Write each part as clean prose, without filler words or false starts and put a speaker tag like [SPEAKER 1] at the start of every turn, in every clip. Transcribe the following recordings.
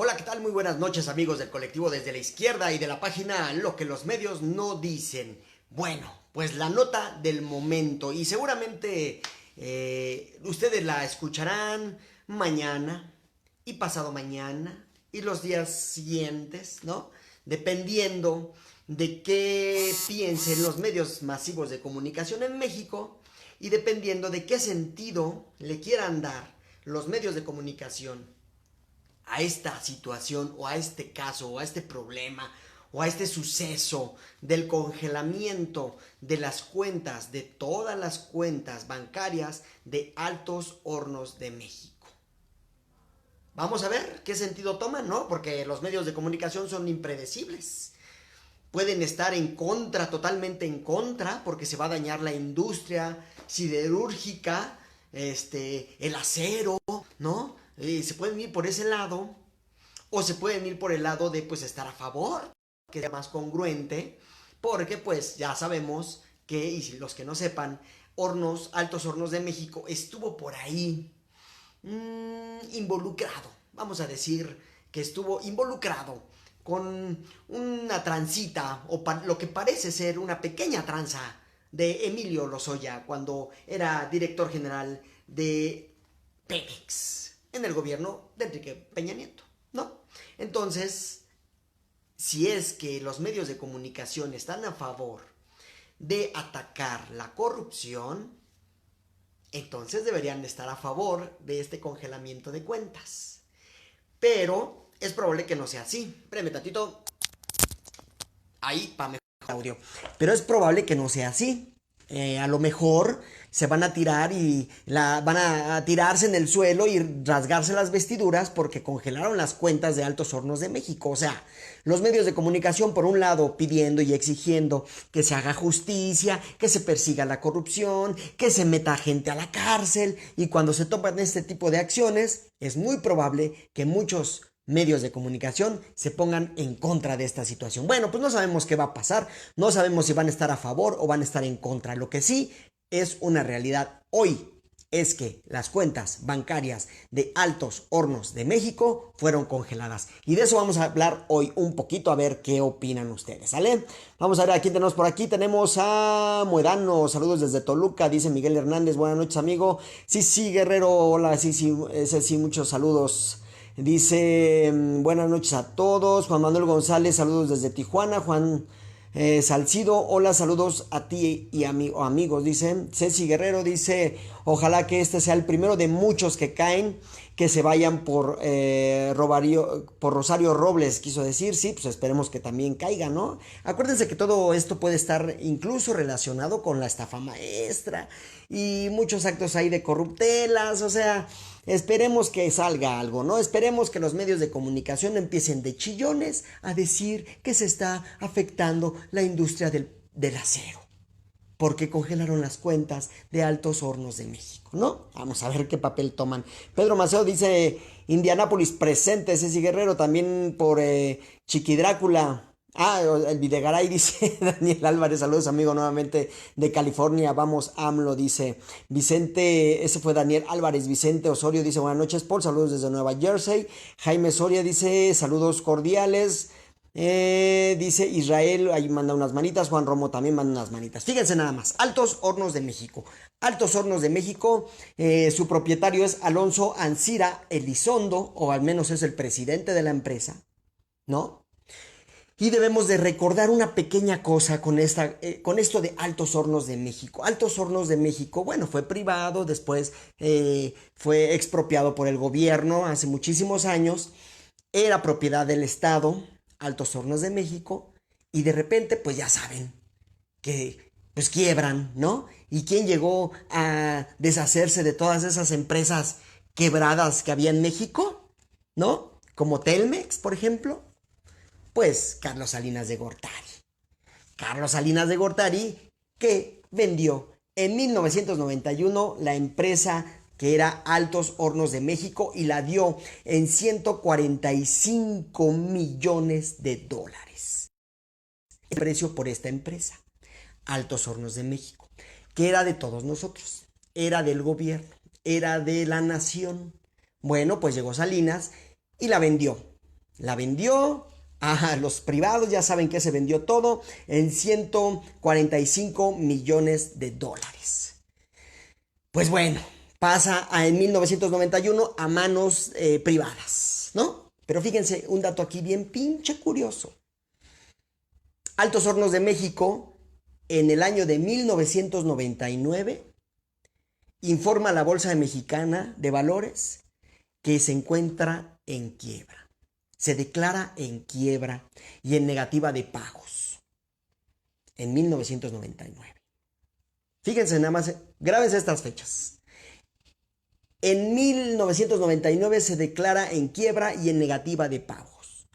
[SPEAKER 1] Hola, ¿qué tal? Muy buenas noches, amigos del colectivo Desde la Izquierda y de la página Lo que los medios no dicen. Bueno, pues la nota del momento y seguramente ustedes la escucharán mañana y pasado mañana y los días siguientes, ¿no? Dependiendo de qué piensen los medios masivos de comunicación en México y dependiendo de qué sentido le quieran dar los medios de comunicación a esta situación o a este caso o a este problema o a este suceso del congelamiento de las cuentas, de todas las cuentas bancarias de Altos Hornos de México. Vamos a ver qué sentido toman, ¿no? Porque los medios de comunicación son impredecibles. Pueden estar en contra, totalmente en contra, porque se va a dañar la industria siderúrgica, el acero, ¿no? Se pueden ir por ese lado, o se pueden ir por el lado de pues estar a favor, que sea más congruente, porque pues ya sabemos que, y si los que no sepan, Altos Hornos de México estuvo por ahí involucrado, vamos a decir que estuvo involucrado con una transita o lo que parece ser una pequeña tranza de Emilio Lozoya cuando era director general de Pemex en el gobierno de Enrique Peña Nieto, ¿no? Entonces, si es que los medios de comunicación están a favor de atacar la corrupción, entonces deberían estar a favor de este congelamiento de cuentas. Pero es probable que no sea así. Espérame tantito. Ahí, para mejor audio. Pero es probable que no sea así. A lo mejor se van a tirar y van a tirarse en el suelo y rasgarse las vestiduras porque congelaron las cuentas de Altos Hornos de México. O sea, los medios de comunicación por un lado pidiendo y exigiendo que se haga justicia, que se persiga la corrupción, que se meta gente a la cárcel, y cuando se toman este tipo de acciones es muy probable que muchos medios de comunicación se pongan en contra de esta situación. Bueno, pues no sabemos qué va a pasar, no sabemos si van a estar a favor o van a estar en contra. Lo que sí es una realidad hoy es que las cuentas bancarias de Altos Hornos de México fueron congeladas. Y de eso vamos a hablar hoy un poquito, a ver qué opinan ustedes, ¿sale? Vamos a ver a quién tenemos por aquí. Tenemos a Muedano, saludos desde Toluca, dice Miguel Hernández, buenas noches, amigo. Sí, sí, Guerrero, hola, sí, sí, ese sí, muchos saludos. Dice, buenas noches a todos. Juan Manuel González, saludos desde Tijuana. Juan Salcido, hola, saludos a ti y amigos. Dice, Ceci Guerrero dice, ojalá que este sea el primero de muchos que caen, que se vayan por Rosario Robles, quiso decir. Sí, pues esperemos que también caiga, ¿no? Acuérdense que todo esto puede estar incluso relacionado con la estafa maestra y muchos actos ahí de corruptelas, o sea, esperemos que salga algo, ¿no? Esperemos que los medios de comunicación empiecen de chillones a decir que se está afectando la industria del acero, porque congelaron las cuentas de Altos Hornos de México, ¿no? Vamos a ver qué papel toman. Pedro Maceo dice, Indianápolis presente, Ceci Guerrero, también por Chiqui Drácula. Ah, el Videgaray dice, Daniel Álvarez, saludos amigo nuevamente de California, vamos AMLO, dice Vicente, ese fue Daniel Álvarez. Vicente Osorio dice, buenas noches Paul, saludos desde Nueva Jersey. Jaime Soria dice, saludos cordiales. Dice Israel, ahí manda unas manitas. Juan Romo también manda unas manitas. Fíjense nada más, Altos Hornos de México. Altos Hornos de México, su propietario es Alonso Ancira Elizondo, o al menos es el presidente de la empresa, ¿no? Y debemos de recordar una pequeña cosa con esto de Altos Hornos de México. Altos Hornos de México, bueno, fue privado, después fue expropiado por el gobierno hace muchísimos años, era propiedad del Estado, Altos Hornos de México, y de repente, pues ya saben, que pues quiebran, ¿no? ¿Y quién llegó a deshacerse de todas esas empresas quebradas que había en México? ¿No? Como Telmex, por ejemplo. Pues Carlos Salinas de Gortari. Carlos Salinas de Gortari, que vendió en 1991 la empresa que era Altos Hornos de México y la dio en 145 millones de dólares. El precio por esta empresa, Altos Hornos de México, que era de todos nosotros, era del gobierno, era de la nación. Bueno, pues llegó Salinas y la vendió. La vendió a los privados, ya saben que se vendió todo, en 145 millones de dólares. Pues bueno, pasa en 1991 a manos privadas, ¿no? Pero fíjense, un dato aquí bien pinche curioso. Altos Hornos de México, en el año de 1999, informa a la Bolsa Mexicana de Valores que se encuentra en quiebra. Se declara en quiebra y en negativa de pagos. En 1999. Fíjense nada más, grábense estas fechas. En 1999 se declara en quiebra y en negativa de pagos.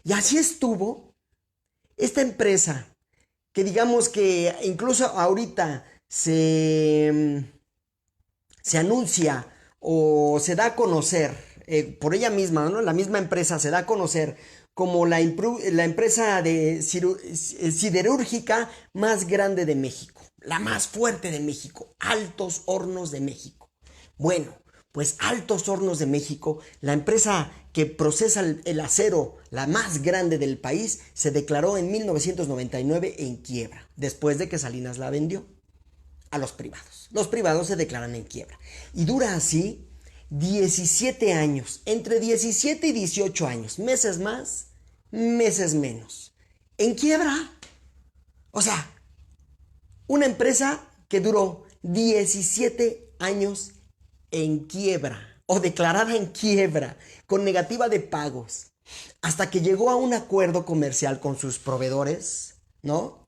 [SPEAKER 1] Y así estuvo esta empresa, que digamos que incluso ahorita se anuncia o se da a conocer por ella misma, ¿no? La misma empresa se da a conocer como la empresa siderúrgica más grande de México, la más fuerte de México, Altos Hornos de México. Bueno, pues Altos Hornos de México, la empresa que procesa el acero, la más grande del país, se declaró en 1999 en quiebra, después de que Salinas la vendió a los privados. Los privados se declaran en quiebra. Y dura así 17 años, entre 17 y 18 años, meses más, meses menos. En quiebra. O sea, una empresa que duró 17 años en quiebra o declarada en quiebra, con negativa de pagos, hasta que llegó a un acuerdo comercial con sus proveedores, ¿no?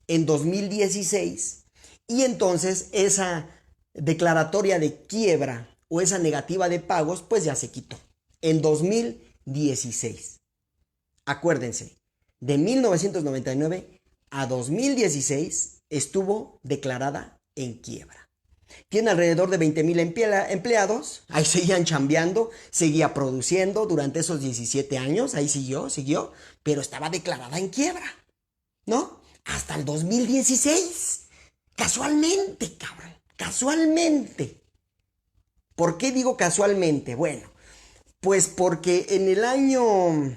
[SPEAKER 1] En 2016, y entonces esa declaratoria de quiebra o esa negativa de pagos, pues ya se quitó. En 2016. Acuérdense, de 1999 a 2016 estuvo declarada en quiebra. Tiene alrededor de 20,000 empleados, ahí seguían chambeando, seguía produciendo durante esos 17 años, ahí siguió, pero estaba declarada en quiebra, ¿no? Hasta el 2016, casualmente, cabrón, casualmente. ¿Por qué digo casualmente? Bueno, pues porque en el año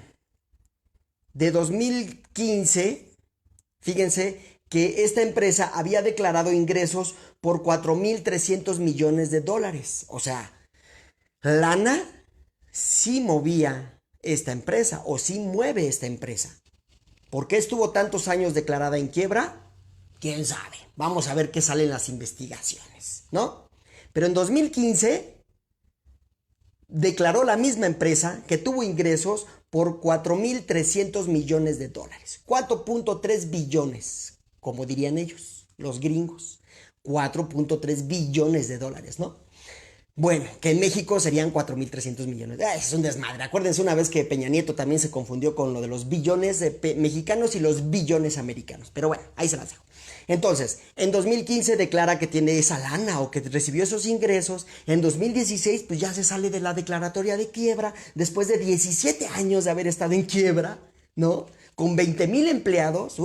[SPEAKER 1] de 2015, fíjense que esta empresa había declarado ingresos por 4,300 millones de dólares. O sea, lana sí movía esta empresa o sí mueve esta empresa. ¿Por qué estuvo tantos años declarada en quiebra? ¿Quién sabe? Vamos a ver qué salen las investigaciones, ¿no? Pero en 2015 declaró la misma empresa que tuvo ingresos por 4,300 millones de dólares. 4.3 billones, como dirían ellos, los gringos. 4.3 billones de dólares, ¿no? Bueno, que en México serían 4,300 millones. Es un desmadre. Acuérdense una vez que Peña Nieto también se confundió con lo de los billones mexicanos y los billones americanos. Pero bueno, ahí se las dejo. Entonces, en 2015 declara que tiene esa lana o que recibió esos ingresos. En 2016, pues ya se sale de la declaratoria de quiebra después de 17 años de haber estado en quiebra, ¿no? Con 20,000 empleados.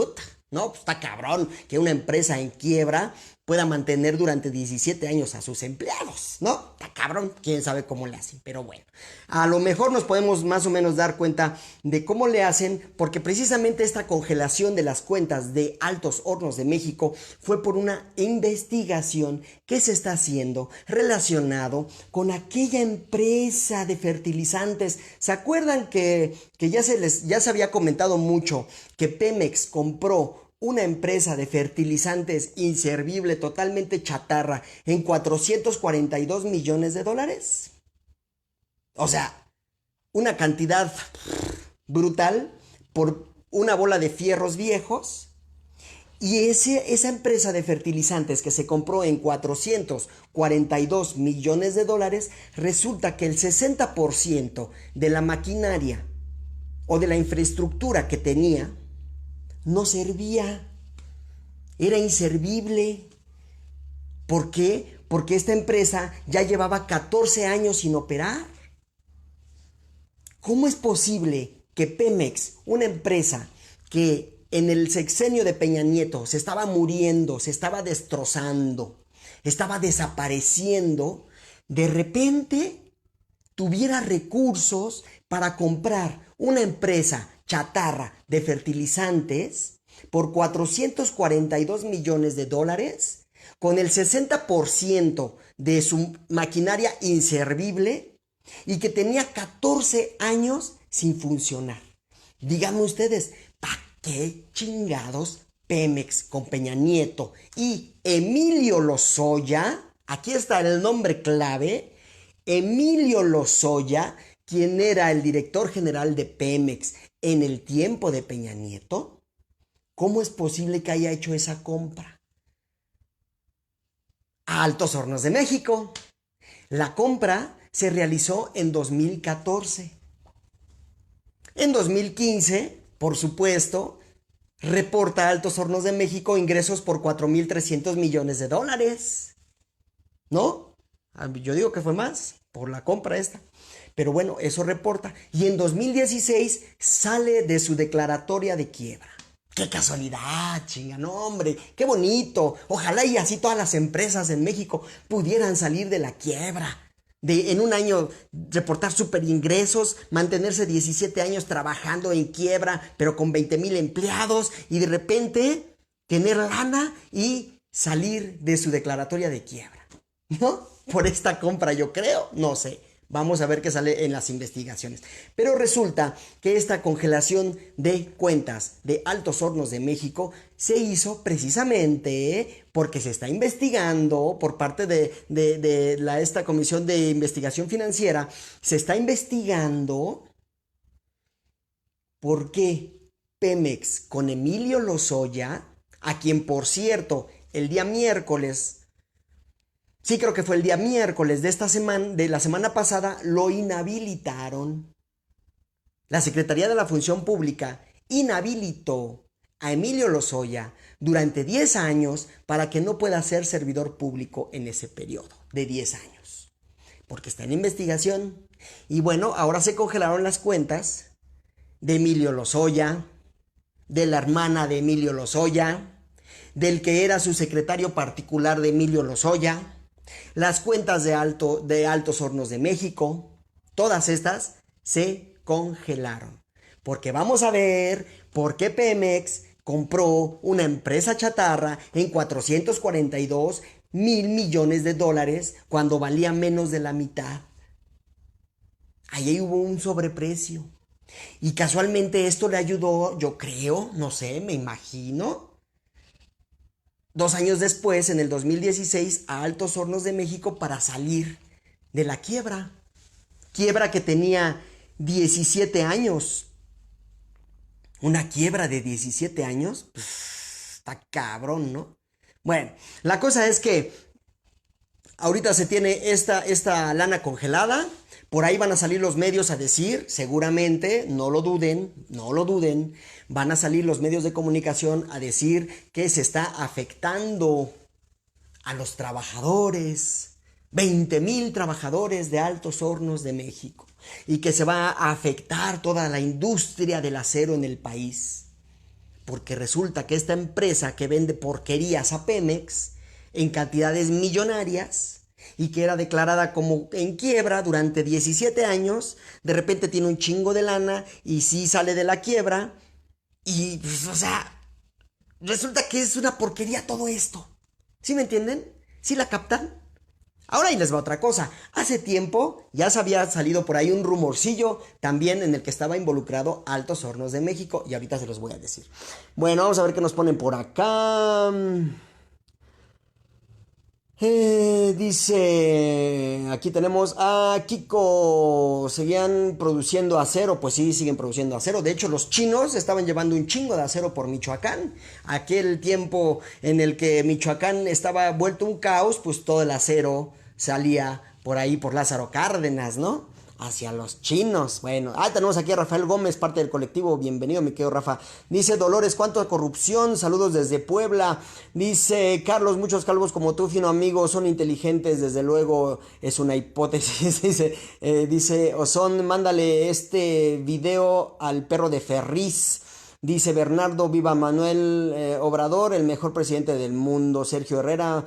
[SPEAKER 1] No, pues está cabrón que una empresa en quiebra pueda mantener durante 17 años a sus empleados, ¿no? Está cabrón, quién sabe cómo le hacen, pero bueno. A lo mejor nos podemos más o menos dar cuenta de cómo le hacen, porque precisamente esta congelación de las cuentas de Altos Hornos de México fue por una investigación que se está haciendo relacionado con aquella empresa de fertilizantes. ¿Se acuerdan que ya se había comentado mucho que Pemex compró una empresa de fertilizantes inservible, totalmente chatarra, en 442 millones de dólares? O sea, una cantidad brutal por una bola de fierros viejos. Y esa empresa de fertilizantes que se compró en 442 millones de dólares, resulta que el 60% de la maquinaria o de la infraestructura que tenía no servía, era inservible. ¿Por qué? Porque esta empresa ya llevaba 14 años sin operar. ¿Cómo es posible que Pemex, una empresa que en el sexenio de Peña Nieto se estaba muriendo, se estaba destrozando, estaba desapareciendo, de repente tuviera recursos para comprar una empresa chatarra de fertilizantes por 442 millones de dólares, con el 60% de su maquinaria inservible y que tenía 14 años sin funcionar. Díganme ustedes, ¿para qué chingados Pemex con Peña Nieto y Emilio Lozoya? Aquí está el nombre clave. Emilio Lozoya, quien era el director general de Pemex en el tiempo de Peña Nieto. ¿Cómo es posible que haya hecho esa compra? A Altos Hornos de México. La compra se realizó en 2014. En 2015, por supuesto, reporta Altos Hornos de México ingresos por 4.300 millones de dólares. ¿No? Yo digo que fue más por la compra esta. Pero bueno, eso reporta. Y en 2016 sale de su declaratoria de quiebra. ¡Qué casualidad, chinga! No, hombre, qué bonito. Ojalá y así todas las empresas en México pudieran salir de la quiebra. De en un año reportar super ingresos, mantenerse 17 años trabajando en quiebra, pero con 20,000 empleados, y de repente tener lana y salir de su declaratoria de quiebra. ¿No? Por esta compra, yo creo, no sé. Vamos a ver qué sale en las investigaciones. Pero resulta que esta congelación de cuentas de Altos Hornos de México se hizo precisamente porque se está investigando por parte de esta Comisión de Investigación Financiera. Se está investigando por qué Pemex con Emilio Lozoya, a quien por cierto el día miércoles... Sí, creo que fue el día miércoles de esta semana, de la semana pasada, lo inhabilitaron. La Secretaría de la Función Pública inhabilitó a Emilio Lozoya durante 10 años para que no pueda ser servidor público en ese periodo de 10 años. Porque está en investigación. Y bueno, ahora se congelaron las cuentas de Emilio Lozoya, de la hermana de Emilio Lozoya, del que era su secretario particular de Emilio Lozoya, las cuentas de Altos Hornos de México. Todas estas se congelaron. Porque vamos a ver por qué Pemex compró una empresa chatarra en 442 mil millones de dólares cuando valía menos de la mitad. Ahí hubo un sobreprecio. Y casualmente esto le ayudó, yo creo, no sé, me imagino, 2 años después, en el 2016, a Altos Hornos de México para salir de la quiebra. Quiebra que tenía 17 años. Una quiebra de 17 años. Está cabrón, ¿no? Bueno, la cosa es que ahorita se tiene esta lana congelada. Por ahí van a salir los medios a decir, seguramente, no lo duden, van a salir los medios de comunicación a decir que se está afectando a los trabajadores, 20,000 trabajadores de Altos Hornos de México, y que se va a afectar toda la industria del acero en el país. Porque resulta que esta empresa que vende porquerías a Pemex en cantidades millonarias, y que era declarada como en quiebra durante 17 años, de repente tiene un chingo de lana y sí sale de la quiebra y, pues, o sea, resulta que es una porquería todo esto. ¿Sí me entienden? ¿Sí la captan? Ahora ahí les va otra cosa. Hace tiempo ya se había salido por ahí un rumorcillo también en el que estaba involucrado Altos Hornos de México, y ahorita se los voy a decir. Bueno, vamos a ver qué nos ponen por acá. Dice, aquí tenemos a Kiko, ¿seguían produciendo acero? Pues sí, siguen produciendo acero. De hecho, los chinos estaban llevando un chingo de acero por Michoacán. Aquel tiempo en el que Michoacán estaba vuelto un caos, pues todo el acero salía por ahí, por Lázaro Cárdenas, ¿no? Hacia los chinos. Bueno, tenemos aquí a Rafael Gómez, parte del colectivo. Bienvenido, mi querido Rafa. Dice Dolores, ¿cuánto corrupción? Saludos desde Puebla. Dice Carlos, muchos calvos como tú, fino amigo, son inteligentes, desde luego es una hipótesis. Dice Ozón, mándale este video al perro de Ferriz. Dice Bernardo, viva Manuel Obrador, el mejor presidente del mundo. Sergio Herrera,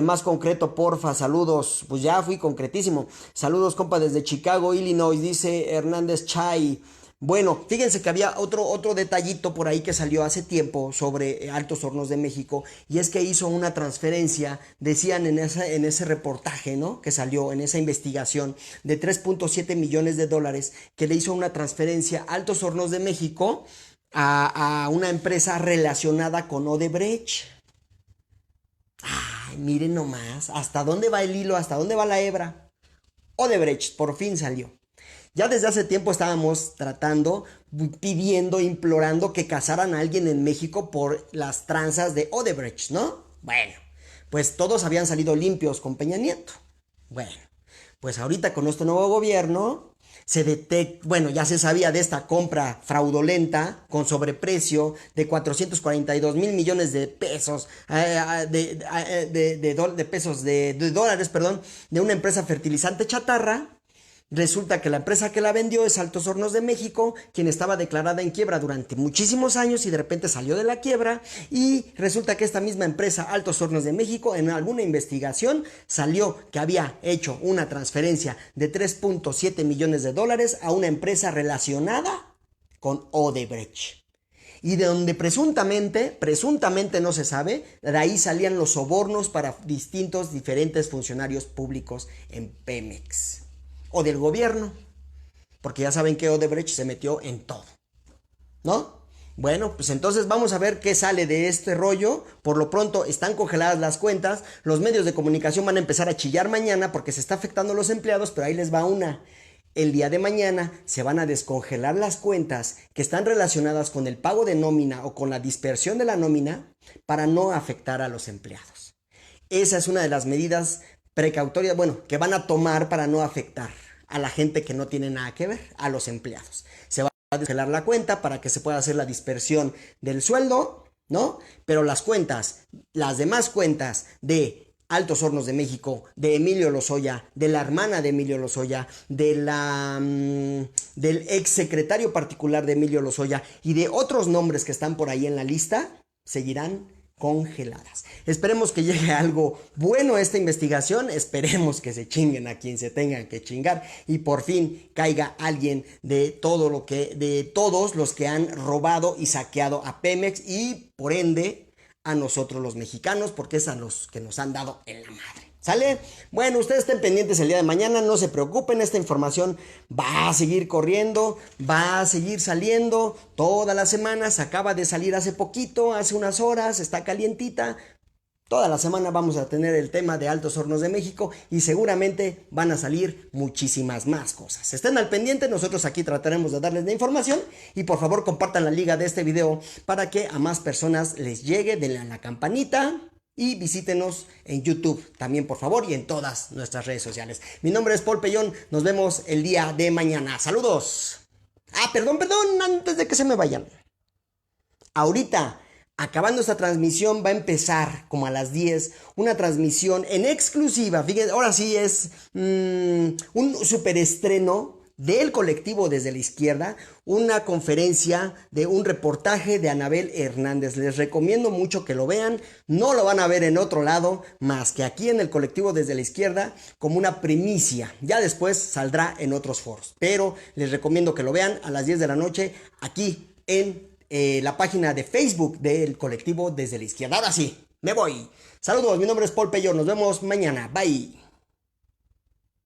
[SPEAKER 1] Más concreto, porfa, saludos. Pues ya fui concretísimo. Saludos, compa, desde Chicago, Illinois, dice Hernández Chay. Bueno, fíjense que había otro detallito por ahí que salió hace tiempo sobre Altos Hornos de México, y es que hizo una transferencia, decían en ese reportaje, ¿no? Que salió en esa investigación de 3.7 millones de dólares, que le hizo una transferencia a Altos Hornos de México a una empresa relacionada con Odebrecht. Ay, miren nomás, ¿hasta dónde va el hilo? ¿Hasta dónde va la hebra? Odebrecht por fin salió. Ya desde hace tiempo estábamos tratando, pidiendo, implorando que casaran a alguien en México por las tranzas de Odebrecht, ¿no? Bueno, pues todos habían salido limpios con Peña Nieto. Bueno, pues ahorita con este nuevo gobierno bueno, ya se sabía de esta compra fraudulenta con sobreprecio de 442 mil millones de pesos, de dólares, perdón, de una empresa fertilizante chatarra. Resulta que la empresa que la vendió es Altos Hornos de México, quien estaba declarada en quiebra durante muchísimos años y de repente salió de la quiebra, y resulta que esta misma empresa, Altos Hornos de México, en alguna investigación salió que había hecho una transferencia de 3.7 millones de dólares a una empresa relacionada con Odebrecht. Y de donde presuntamente no se sabe, de ahí salían los sobornos para diferentes funcionarios públicos en Pemex. O del gobierno, porque ya saben que Odebrecht se metió en todo, ¿no? Bueno, pues entonces vamos a ver qué sale de este rollo. Por lo pronto están congeladas las cuentas, los medios de comunicación van a empezar a chillar mañana porque se está afectando a los empleados, pero ahí les va una. El día de mañana se van a descongelar las cuentas que están relacionadas con el pago de nómina o con la dispersión de la nómina para no afectar a los empleados. Esa es una de las medidas precautorias, bueno, que van a tomar para no afectar a la gente que no tiene nada que ver, a los empleados. Se va a descongelar la cuenta para que se pueda hacer la dispersión del sueldo, ¿no? Pero las demás cuentas de Altos Hornos de México, de Emilio Lozoya, de la hermana de Emilio Lozoya, del ex secretario particular de Emilio Lozoya y de otros nombres que están por ahí en la lista, seguirán congeladas. Esperemos que llegue algo bueno a esta investigación, esperemos que se chinguen a quien se tengan que chingar y por fin caiga alguien de todos los que han robado y saqueado a Pemex y por ende a nosotros los mexicanos, porque es a los que nos han dado en la madre. ¿Sale? Bueno, ustedes estén pendientes el día de mañana, no se preocupen, esta información va a seguir corriendo, va a seguir saliendo todas las semanas, acaba de salir hace poquito, hace unas horas, está calientita. Toda la semana vamos a tener el tema de Altos Hornos de México y seguramente van a salir muchísimas más cosas. Estén al pendiente, nosotros aquí trataremos de darles la información y por favor compartan la liga de este video para que a más personas les llegue, denle a la campanita. Y visítenos en YouTube también, por favor, y en todas nuestras redes sociales. Mi nombre es Paul Pellón. Nos vemos el día de mañana. ¡Saludos! Perdón, antes de que se me vayan. Ahorita, acabando esta transmisión, va a empezar como a las 10 una transmisión en exclusiva. Fíjense, ahora sí es un superestreno del colectivo Desde la Izquierda, una conferencia de un reportaje de Anabel Hernández. Les recomiendo mucho que lo vean, no lo van a ver en otro lado más que aquí en el colectivo Desde la Izquierda como una primicia, ya después saldrá en otros foros, pero les recomiendo que lo vean a las 10 de la noche aquí en la página de Facebook del colectivo Desde la Izquierda. Ahora sí, me voy. Saludos, mi nombre es Paul Pello, nos vemos mañana, bye.